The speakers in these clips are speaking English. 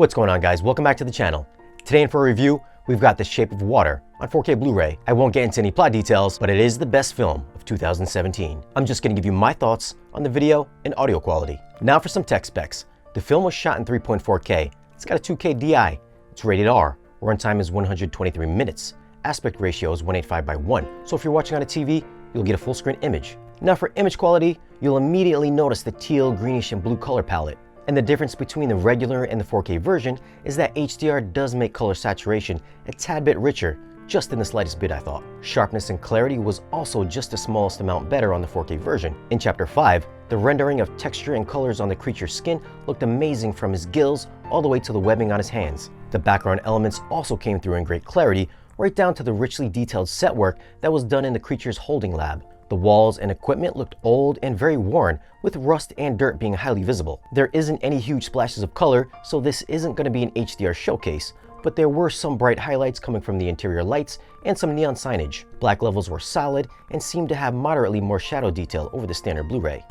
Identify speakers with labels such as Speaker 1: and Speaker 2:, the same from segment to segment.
Speaker 1: What's going on, guys? Welcome back to the channel. Today, and for a review, we've got The Shape of Water on 4K Blu-ray. I won't get into any plot details, but it is the best film of 2017. I'm just going to give you my thoughts on the video and audio quality. Now for some tech specs. The film was shot in 3.4K. It's got a 2K DI. It's rated R. Runtime is 123 minutes. Aspect ratio is 185:1. So if you're watching on a TV, you'll get a full screen image. Now for image quality, you'll immediately notice the teal, greenish, and blue color palette. And the difference between the regular and the 4K version is that HDR does make color saturation a tad bit richer, just in the slightest bit I thought. Sharpness and clarity was also just the smallest amount better on the 4K version. In Chapter 5, the rendering of texture and colors on the creature's skin looked amazing from his gills all the way to the webbing on his hands. The background elements also came through in great clarity, right down to the richly detailed set work that was done in the creature's holding lab. The walls and equipment looked old and very worn, with rust and dirt being highly visible. There isn't any huge splashes of color, so this isn't going to be an HDR showcase, but there were some bright highlights coming from the interior lights and some neon signage. Black levels were solid and seemed to have moderately more shadow detail over the standard Blu-ray.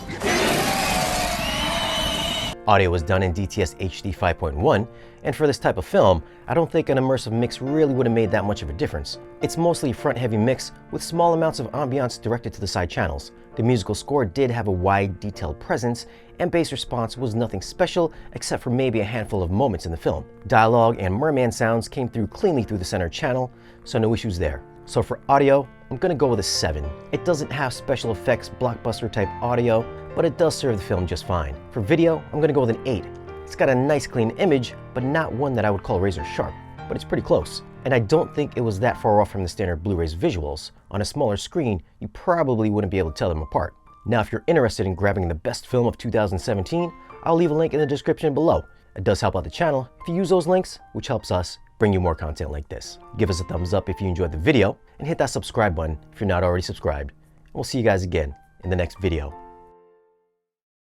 Speaker 1: Audio was done in DTS HD 5.1, and for this type of film, I don't think an immersive mix really would have made that much of a difference. It's mostly a front-heavy mix with small amounts of ambiance directed to the side channels. The musical score did have a wide, detailed presence, and bass response was nothing special except for maybe a handful of moments in the film. Dialogue and merman sounds came through cleanly through the center channel, so no issues there. So for audio, I'm gonna go with a 7. It doesn't have special effects, blockbuster type audio, but it does serve the film just fine. For video, I'm gonna go with an 8. It's got a nice clean image, but not one that I would call razor sharp, but it's pretty close. And I don't think it was that far off from the standard Blu-ray's visuals. On a smaller screen, you probably wouldn't be able to tell them apart. Now, if you're interested in grabbing the best film of 2017, I'll leave a link in the description below. It does help out the channel if you use those links, which helps us bring you more content like this. Give us a thumbs up if you enjoyed the video, and hit that subscribe button if you're not already subscribed. And we'll see you guys again in the next video.